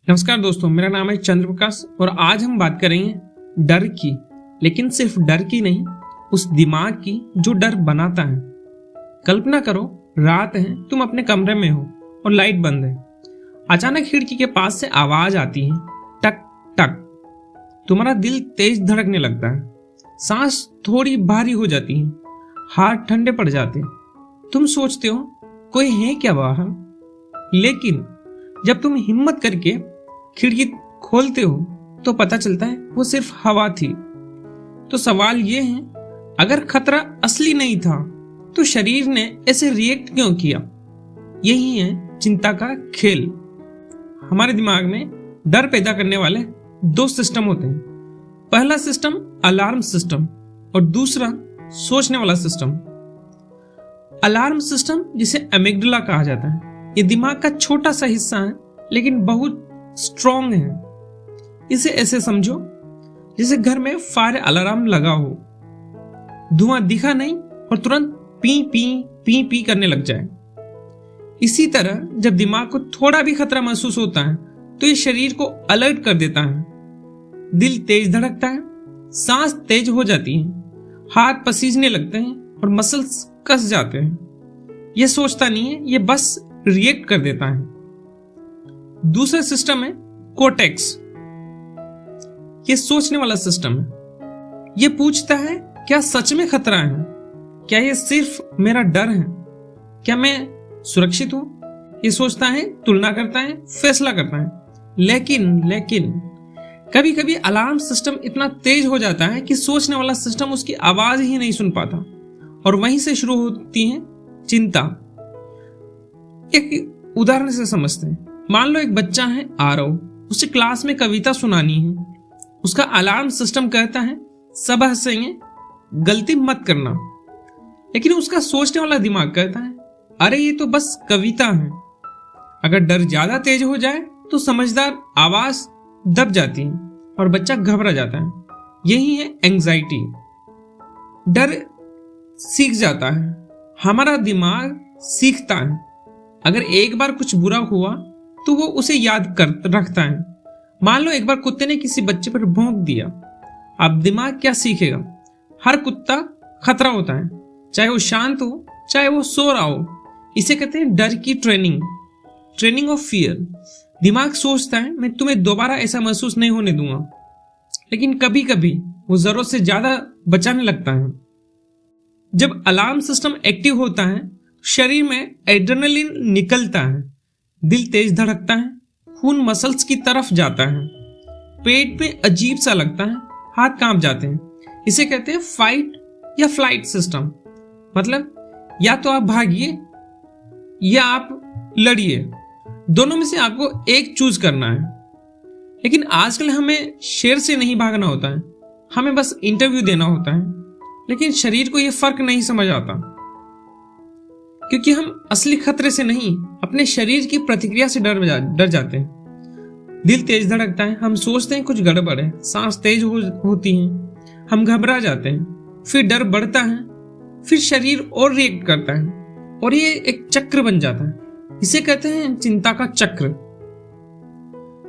नमस्कार दोस्तों, मेरा नाम है चंद्र प्रकाश और आज हम बात करेंगे डर की। लेकिन सिर्फ डर की नहीं, उस दिमाग की जो डर बनाता है। कल्पना करो, रात है, तुम अपने कमरे में हो और लाइट बंद है। अचानक खिड़की के पास से आवाज आती है, टक टक। तुम्हारा दिल तेज धड़कने लगता है, सांस थोड़ी भारी हो जाती है, हाथ ठंडे पड़ जाते हैं। तुम सोचते हो कोई है क्या बाहर, लेकिन जब तुम हिम्मत करके खिड़की खोलते हो तो पता चलता है वो सिर्फ हवा थी। तो सवाल ये है, अगर खतरा असली नहीं था तो शरीर ने ऐसे रिएक्ट क्यों किया? यही है चिंता का खेल। हमारे दिमाग में डर पैदा करने वाले दो सिस्टम होते हैं। पहला सिस्टम अलार्म सिस्टम और दूसरा सोचने वाला सिस्टम। अलार्म सिस्टम, जिसे एमिग्डाला कहा जाता है, ये दिमाग का छोटा सा हिस्सा है लेकिन बहुत स्ट्रॉन्ग है। इसे ऐसे समझो जैसे घर में फायर अलार्म लगा हो। धुआं दिखा नहीं और तुरंत पी पी पी पी करने लग जाए। इसी तरह जब दिमाग को थोड़ा भी खतरा महसूस होता है तो ये शरीर को अलर्ट कर देता है। दिल तेज धड़कता है, सांस तेज हो जाती है, हाथ पसीजने लगते हैं और मसल्स कस जाते हैं। ये सोचता नहीं है, ये बस रिएक्ट कर देता है। दूसरा सिस्टम है कोर्टेक्स। ये सोचने वाला सिस्टम है। ये पूछता है, क्या सच में खतरा है? क्या ये सिर्फ मेरा डर है? क्या मैं सुरक्षित हूं? ये सोचता है, तुलना करता है, फैसला करता है। लेकिन कभी कभी अलार्म सिस्टम इतना तेज हो जाता है कि सोचने वाला सिस्टम उसकी आवाज ही नहीं सुन पाता और वहीं से शुरू होती है चिंता। एक उदाहरण से समझते हैं। मान लो एक बच्चा है आरव, उसे क्लास में कविता सुनानी है। उसका अलार्म सिस्टम कहता है, सब हंसेंगे, गलती मत करना। लेकिन उसका सोचने वाला दिमाग कहता है, अरे ये तो बस कविता है। अगर डर ज्यादा तेज हो जाए तो समझदार आवाज दब जाती है और बच्चा घबरा जाता है। यही है एंजाइटी। डर सीख जाता है। हमारा दिमाग सीखता है। अगर एक बार कुछ बुरा हुआ तो वो उसे याद कर रखता है। मान लो एक बार कुत्ते ने किसी बच्चे पर भौंक दिया। अब दिमाग क्या सीखेगा? हर कुत्ता खतरा होता है, चाहे वो शांत हो चाहे वो सो रहा हो। इसे कहते हैं डर की ट्रेनिंग ऑफ फियर। दिमाग सोचता है, मैं तुम्हें दोबारा ऐसा महसूस नहीं होने दूंगा। लेकिन कभी कभी वो जरूरत से ज्यादा बचाने लगता है। जब अलार्म सिस्टम एक्टिव होता है, शरीर में एड्रेनलिन निकलता है, दिल तेज धड़कता है, खून मसल्स की तरफ जाता है, पेट में अजीब सा लगता है, हाथ कांप जाते हैं। इसे कहते हैं फाइट या फ्लाइट सिस्टम। मतलब या तो आप भागिए या आप लड़िए, दोनों में से आपको एक चूज करना है। लेकिन आजकल हमें शेर से नहीं भागना होता है, हमें बस इंटरव्यू देना होता है। लेकिन शरीर को यह फर्क नहीं समझ आता, क्योंकि हम असली खतरे से नहीं, अपने शरीर की प्रतिक्रिया से डर जाते हैं। दिल तेज धड़कता है, हम सोचते हैं कुछ गड़बड़ है, सांस तेज होती है, हम घबरा जाते हैं, फिर डर बढ़ता है, फिर शरीर और रिएक्ट करता है और ये एक चक्र बन जाता है। इसे कहते हैं चिंता का चक्र।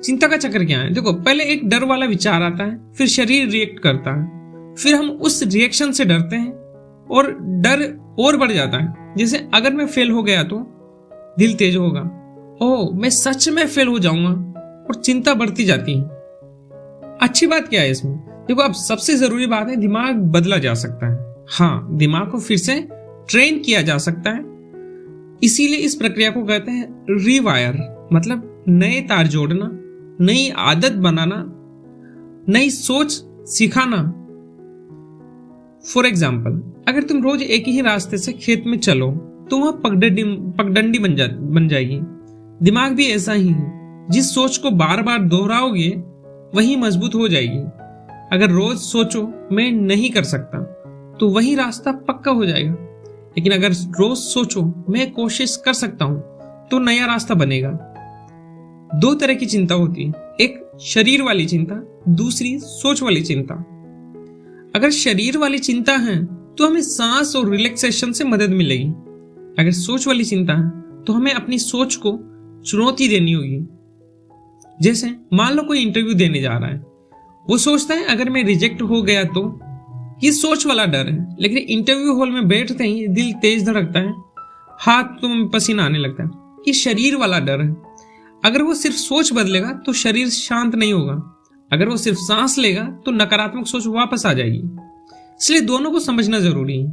चिंता का चक्र क्या है? देखो, पहले एक डर वाला विचार आता है, फिर शरीर रिएक्ट करता है, फिर हम उस रिएक्शन से डरते हैं और डर और बढ़ जाता है। जैसे अगर मैं फेल हो गया तो दिल तेज होगा, ओह मैं सच में फेल हो जाऊंगा, और चिंता बढ़ती जाती है। अच्छी बात क्या है इसमें? देखो, अब सबसे जरूरी बात है, दिमाग बदला जा सकता है। हाँ, दिमाग को फिर से ट्रेन किया जा सकता है। इसीलिए इस प्रक्रिया को कहते हैं रिवायर। मतलब नए तार जोड़ना, नई आदत बनाना, नई सोच सिखाना। फॉर एग्जाम्पल, अगर तुम रोज एक ही रास्ते से खेत में चलो तो वह पगडंडी बन जाएगी। दिमाग भी ऐसा ही है, जिस सोच को बार बार दोहराओगे वही मजबूत हो जाएगी। अगर रोज सोचो मैं नहीं कर सकता तो वही रास्ता पक्का हो जाएगा। लेकिन अगर रोज सोचो मैं कोशिश कर सकता हूं तो नया रास्ता बनेगा। दो तरह की चिंता होती है, एक शरीर वाली चिंता, दूसरी सोच वाली चिंता। अगर शरीर वाली चिंता है तो हमें सांस और रिलैक्सेशन से मदद मिलेगी। अगर सोच वाली चिंता है तो हमें अपनी सोच को चुनौती देनी होगी। जैसे मान लो कोई इंटरव्यू देने जा रहा है, वो सोचता है अगर मैं रिजेक्ट हो गया तो, ये सोच वाला डर है। लेकिन इंटरव्यू हॉल में बैठते ही दिल तेज धड़कता है, हाथ में पसीना आने लगता है, ये शरीर वाला डर है। अगर वो सिर्फ सोच बदलेगा तो शरीर शांत नहीं होगा, अगर वो सिर्फ सांस लेगा तो नकारात्मक सोच वापस आ जाएगी। इसलिए दोनों को समझना जरूरी है।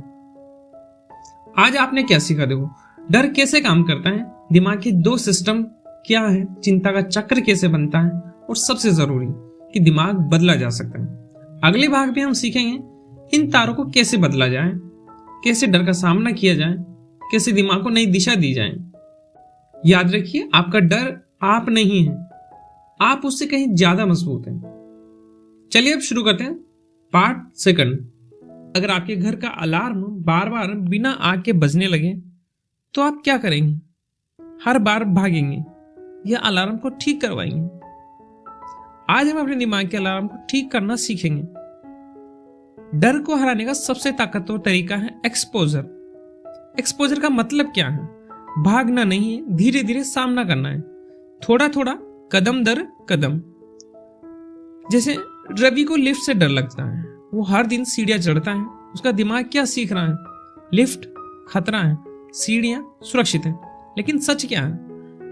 आज आपने क्या सीखा? देखो, डर कैसे काम करता है, दिमाग के 2 सिस्टम क्या है, चिंता का चक्र कैसे बनता है, और सबसे जरूरी कि दिमाग बदला जा सकता है। अगले भाग में हम सीखेंगे इन तारों को कैसे बदला जाए, कैसे डर का सामना किया जाए, कैसे दिमाग को नई दिशा दी जाए। याद रखिए, आपका डर आप नहीं है, आप उससे कहीं ज्यादा मजबूत हैं। चलिए अब शुरू करते हैं पार्ट 2। अगर आपके घर का अलार्म बार बार बिना आग के बजने लगे तो आप क्या करेंगे? हर बार भागेंगे या अलार्म को ठीक करवाएंगे? आज हम अपने दिमाग के अलार्म को ठीक करना सीखेंगे। डर को हराने का सबसे ताकतवर तरीका है एक्सपोजर। एक्सपोजर का मतलब क्या है? भागना नहीं है, धीरे धीरे सामना करना है, थोड़ा थोड़ा, कदम दर कदम। जैसे रवि को लिफ्ट से डर लगता है, वो हर दिन सीढ़ियां चढ़ता है। उसका दिमाग क्या सीख रहा है? लिफ्ट खतरा है, सीढ़ियां सुरक्षित है। लेकिन सच क्या है?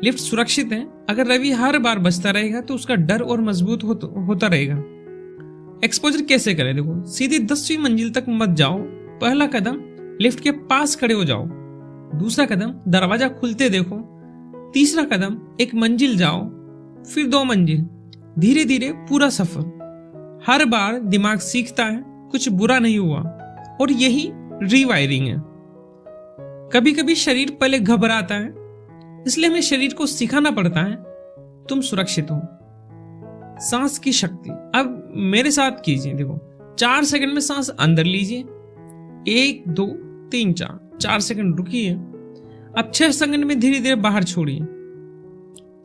लिफ्ट सुरक्षित है। अगर रवि हर बार बचता रहेगा तो उसका डर और मजबूत होता रहेगा। एक्सपोजर कैसे करें? देखो, सीधे 10वीं मंजिल तक मत जाओ। पहला कदम लिफ्ट के पास खड़े हो जाओ, दूसरा कदम दरवाजा खुलते देखो, तीसरा कदम 1 मंजिल जाओ, फिर 2 मंजिल, धीरे धीरे पूरा सफर। हर बार दिमाग सीखता है कुछ बुरा नहीं हुआ, और यही रीवायरिंग है। कभी कभी शरीर पहले घबराता है, इसलिए हमें शरीर को सिखाना पड़ता है तुम सुरक्षित हो। सांस की शक्ति अब मेरे साथ कीजिए। देखो, 4 सेकंड में सांस अंदर लीजिए, 1 2 3 4 सेकंड रुकिए। अब 6 सेकंड में धीरे धीरे बाहर छोड़िए।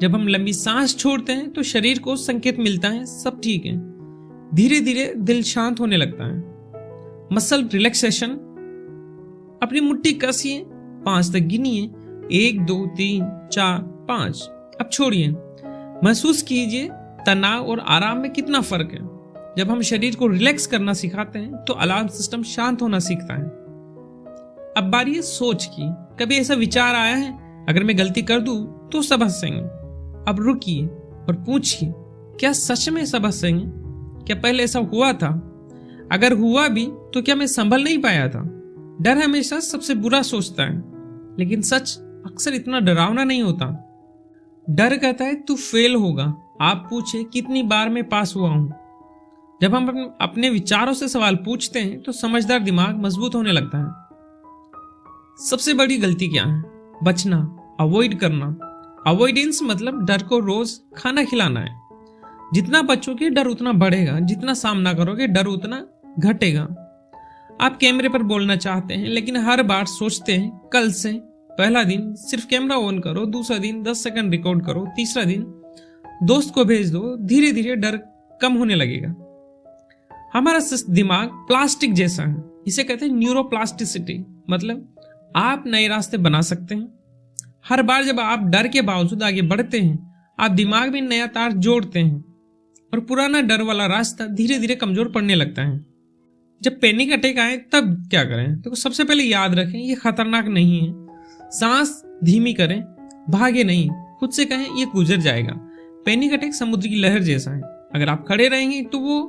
जब हम लंबी सांस छोड़ते हैं तो शरीर को संकेत मिलता है सब ठीक है। धीरे धीरे दिल शांत होने लगता है। मसल रिलैक्सेशन, अपनी मुट्ठी कसिए, 5 तक गिनिए, 1 2 3 4 5। अब छोड़िए। महसूस कीजिए तनाव और आराम में कितना फर्क है। जब हम शरीर को रिलैक्स करना सिखाते हैं तो अलार्म सिस्टम शांत होना सीखता है। अब बारी है सोच की। कभी ऐसा विचार आया है, अगर मैं गलती कर दूं तो सब हंसेंगे? अब रुकिए और पूछिए, क्या सच में सब हंसेंगे? क्या पहले ऐसा हुआ था? अगर हुआ भी तो क्या मैं संभल नहीं पाया था? डर हमेशा सबसे बुरा सोचता है, लेकिन सच अक्सर इतना डरावना नहीं होता। डर कहता है तू फेल होगा। आप पूछे कितनी बार मैं पास हुआ हूं। जब हम अपने विचारों से सवाल पूछते हैं तो समझदार दिमाग मजबूत होने लगता है। सबसे बड़ी गलती क्या है? बचना, अवॉइड करना। अवॉइडेंस मतलब डर को रोज खाना खिलाना है। जितना बचोगे डर उतना बढ़ेगा, जितना सामना करोगे डर उतना घटेगा। आप कैमरे पर बोलना चाहते हैं, लेकिन हर बार सोचते हैं कल से। पहला दिन सिर्फ कैमरा ऑन करो, दूसरा दिन 10 सेकंड रिकॉर्ड करो, तीसरा दिन दोस्त को भेज दो। धीरे धीरे डर कम होने लगेगा। हमारा दिमाग प्लास्टिक जैसा है, इसे कहते हैं न्यूरोप्लास्टिसिटी। मतलब आप नए रास्ते बना सकते हैं। हर बार जब आप डर के बावजूद आगे बढ़ते हैं, आप दिमाग में नया तार जोड़ते हैं और पुराना डर वाला रास्ता धीरे धीरे कमजोर पड़ने लगता है। जब पैनिक अटैक आए तब क्या करें? तो सबसे पहले याद रखें ये खतरनाक नहीं है। सांस धीमी करें, भागे नहीं, खुद से कहें ये गुजर जाएगा। पैनिक अटैक समुद्र की लहर जैसा है, अगर आप खड़े रहेंगे तो वो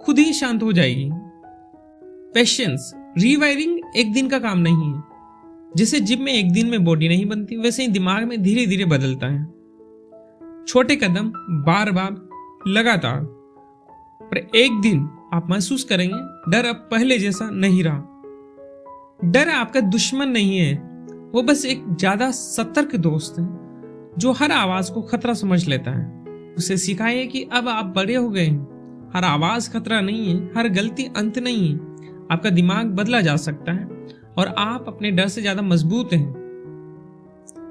खुद ही शांत हो जाएगी। पेशेंस, रीवायरिंग एक दिन का काम नहीं है। जैसे जिम में एक दिन में बॉडी नहीं बनती, वैसे ही दिमाग में धीरे धीरे बदलता है। छोटे कदम, बार बार, लगातार। पर एक दिन आप महसूस करेंगे डर अब पहले जैसा नहीं रहा। डर आपका दुश्मन नहीं है, वो बस एक ज्यादा सतर्क दोस्त है जो हर आवाज को खतरा समझ लेता है। उसे सिखाइए कि अब आप बड़े हो गए हैं। हर आवाज खतरा नहीं है, हर गलती अंत नहीं है। आपका दिमाग बदला जा सकता है और आप अपने डर से ज्यादा मजबूत हैं।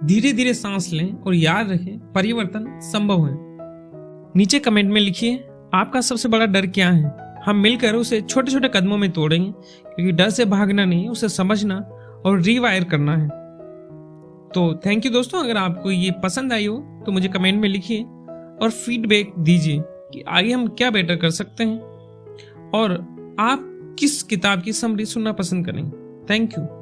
धीरे धीरे सांस लें और याद रखें परिवर्तन संभव है। नीचे कमेंट में लिखिए आपका सबसे बड़ा डर क्या है। हम मिलकर उसे छोटे छोटे कदमों में तोड़ेंगे, क्योंकि डर से भागना नहीं, उसे समझना और रीवायर करना है। तो थैंक यू दोस्तों। अगर आपको ये पसंद आई हो तो मुझे कमेंट में लिखिए। और फीडबैक दीजिए कि आगे हम क्या बेटर कर सकते हैं और आप किस किताब की समरी सुनना पसंद करें। Thank you.